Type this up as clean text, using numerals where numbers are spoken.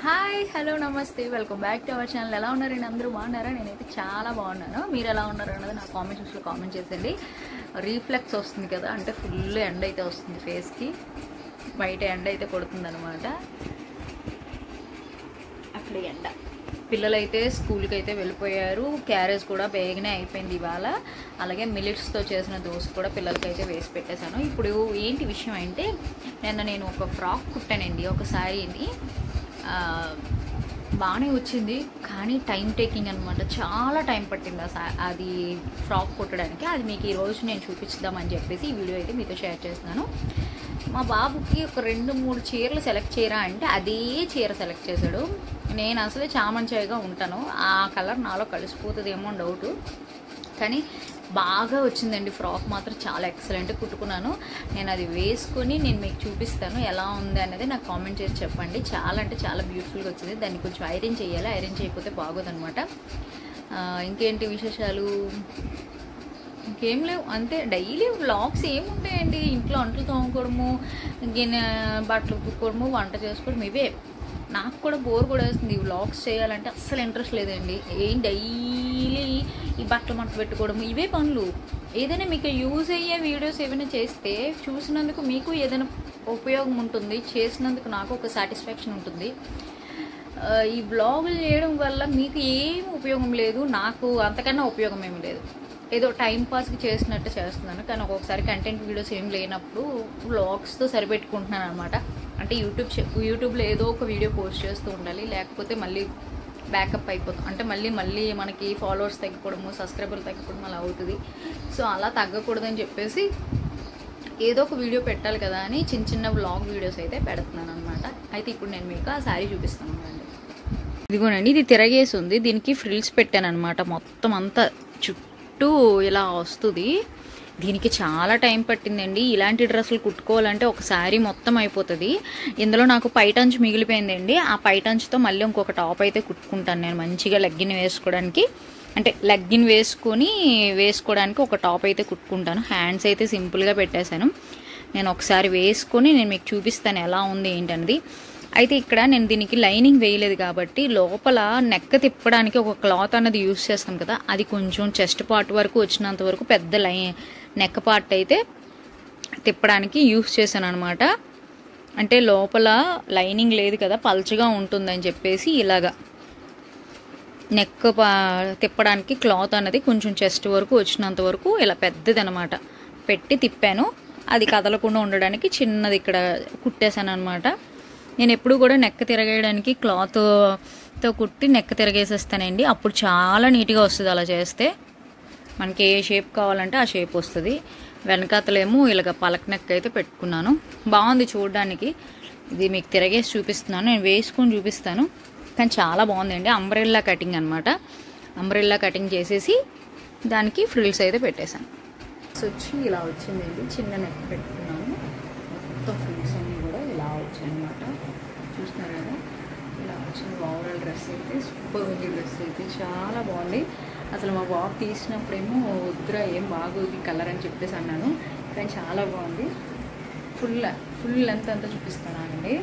Hi hello నమస్తే welcome back to our channel. ఎలా ఉన్నారండి? అందరూ బాగున్నారా? నేనైతే చాలా బాగున్నాను. మీరు ఎలా ఉన్నారు అన్నది నా కామెంట్ సెక్షన్లో కామెంట్ చేసేయండి. రీఫ్లెక్స్ వస్తుంది కదా, అంటే ఫుల్ ఎండ అయితే వస్తుంది ఫేస్కి, బయట ఎండ అయితే కొడుతుంది అనమాట. అక్కడ ఎండ, పిల్లలైతే స్కూల్కి అయితే వెళ్ళిపోయారు. క్యారేజ్ కూడా బేగనే అయిపోయింది ఇవాళ. అలాగే మిల్లెట్స్తో చేసిన దోశ కూడా పిల్లలకైతే వేసి పెట్టేశాను. ఇప్పుడు ఏంటి విషయం అంటే, నేను ఒక ఫ్రాక్ కుట్టానండి, ఒక శారీని. బాగానే వచ్చింది, కానీ టైం టేకింగ్ అనమాట. చాలా టైం పట్టింది అది ఫ్రాక్ కుట్టడానికి. అది మీకు ఈరోజు నేను చూపించుదామని చెప్పేసి ఈ వీడియో అయితే మీతో షేర్ చేస్తున్నాను. మా బాబుకి ఒక 2-3 చీరలు సెలెక్ట్ చేయరా అంటే అదే చీర సెలెక్ట్ చేశాడు. నేను అసలే చామంచాయిగా ఉంటాను, ఆ కలర్ నాలో కలిసిపోతుందేమో డౌటు, కానీ బాగా వచ్చిందండి. ఫ్రాక్ మాత్రం చాలా ఎక్సలెంట్ కుట్టుకున్నాను. నేను అది వేసుకొని నేను మీకు చూపిస్తాను ఎలా ఉంది అనేది. నాకు కామెంట్ చేసి చెప్పండి. చాలా అంటే చాలా బ్యూటిఫుల్గా వచ్చింది. దాన్ని కొంచెం ఐరన్ చేయాలి, ఐరన్ చేయకపోతే బాగోదనమాట. ఇంకేంటి విశేషాలు? ఇంకేం లేవు, అంతే. డైలీ వ్లాగ్స్ ఏముంటాయండి, ఇంట్లో అంట్లు తోముకోవడము, గిన్నె బట్టలు ఉతుక్కోవడము, వంట చేసుకోవడం, ఇవే. నాకు కూడా బోర్ కూడా వేస్తుంది. ఈ వ్లాగ్స్ చేయాలంటే అస్సలు ఇంట్రెస్ట్ లేదండి. డైలీ ఈ బట్టలు మంట పెట్టుకోవడము, ఇవే పనులు. ఏదైనా మీకు యూజ్ అయ్యే వీడియోస్ ఏమైనా చేస్తే చూసినందుకు మీకు ఏదైనా ఉపయోగం ఉంటుంది, చేసినందుకు నాకు ఒక సాటిస్ఫాక్షన్ ఉంటుంది. ఈ వ్లాగులు చేయడం వల్ల మీకు ఏం ఉపయోగం లేదు, నాకు అంతకన్నా ఉపయోగం ఏమి లేదు. ఏదో టైంపాస్కి చేసినట్టు చేస్తున్నాను, కానీ ఒక్కొక్కసారి కంటెంట్ వీడియోస్ ఏం లేనప్పుడు వ్లాగ్స్తో సరిపెట్టుకుంటున్నాను అనమాట. అంటే యూట్యూబ్లో ఏదో ఒక వీడియో పోస్ట్ చేస్తూ ఉండాలి, లేకపోతే మళ్ళీ బ్యాకప్ అయిపోతాం. అంటే మళ్ళీ మనకి ఫాలోవర్స్ తగ్గిపోవడము, సబ్స్క్రైబర్లు తగ్గిపోవడం అలా అవుతుంది. సో అలా తగ్గకూడదని చెప్పేసి ఏదో ఒక వీడియో పెట్టాలి కదా అని చిన్న వ్లాగ్ వీడియోస్ అయితే పెడుతున్నాను అనమాట. అయితే ఇప్పుడు నేను మీకు ఆ శారీ చూపిస్తాను అండి. ఇదిగోనండి, ఇది తిరగేసి ఉంది. దీనికి ఫ్రిల్స్ పెట్టాను అనమాట. మొత్తం అంతా చుట్టూ ఇలా వస్తుంది. దీనికి చాలా టైం పట్టిందండి. ఇలాంటి డ్రెస్సులు కుట్టుకోవాలంటే ఒక శారీ మొత్తం అయిపోతుంది. ఇందులో నాకు పైటంచు మిగిలిపోయిందండి. ఆ పైటంచుతో మళ్ళీ ఇంకొక టాప్ అయితే కుట్టుకుంటాను నేను, మంచిగా లెగ్గిన్ వేసుకోవడానికి. అంటే లెగ్గిన్ వేసుకోవడానికి ఒక టాప్ అయితే కుట్టుకుంటాను. హ్యాండ్స్ అయితే సింపుల్గా పెట్టేశాను. నేను ఒకసారి వేసుకొని నేను మీకు చూపిస్తాను ఎలా ఉంది ఏంటనేది. అయితే ఇక్కడ నేను దీనికి లైనింగ్ వేయలేదు కాబట్టి లోపల నెక్ తిప్పడానికి ఒక క్లాత్ అన్నది యూజ్ చేస్తాం కదా, అది కొంచెం చెస్ట్ పార్ట్ వరకు వచ్చినంత వరకు పెద్ద నెక్ పార్ట్ అయితే తిప్పడానికి యూజ్ చేశాను అనమాట. అంటే లోపల లైనింగ్ లేదు కదా, పల్చగా ఉంటుందని చెప్పేసి ఇలాగా నెక్ తిప్పడానికి క్లాత్ అన్నది కొంచెం చెస్ట్ వరకు వచ్చినంత వరకు ఇలా పెద్దది అనమాట పెట్టి తిప్పాను. అది కదలకుండా ఉండడానికి చిన్నది ఇక్కడ కుట్టేశాను అనమాట. నేను ఎప్పుడు కూడా నెక్ తిరగేయడానికి క్లాత్తో కుట్టి నెక్ తిరగేసేస్తానండి. అప్పుడు చాలా నీట్గా వస్తుంది. అలా చేస్తే మనకి ఏ షేప్ కావాలంటే ఆ షేప్ వస్తుంది. వెనకాతలేమో ఇలాగ పలక నెక్ అయితే పెట్టుకున్నాను. బాగుంది చూడడానికి. ఇది మీకు తిరగేసి చూపిస్తున్నాను, నేను వేసుకొని చూపిస్తాను, కానీ చాలా బాగుందండి. అంబ్రెల్లా కటింగ్ అనమాట. అంబ్రెల్లా కటింగ్ చేసేసి దానికి ఫ్రిల్స్ అయితే పెట్టేశాను. వచ్చి ఇలా వచ్చిందండి. చిన్న నెక్ పెట్టుకున్నాను. మొత్తం ఫ్రిల్స్ అన్నీ కూడా ఇలా వచ్చాయి అనమాట. చూస్తున్నారు కదా, ఇలా వచ్చింది. ఓవరాల్ డ్రెస్ అయితే సూపర్ ఉంది. డ్రెస్ అయితే చాలా బాగుంది. అసలు మా బాబు తీసినప్పుడేమో వద్దురా ఏం బాగోదు కలర్ అని చెప్పేసి అన్నాను, కానీ చాలా బాగుంది. ఫుల్ లెంత్ అంతా చూపిస్తాను అండి.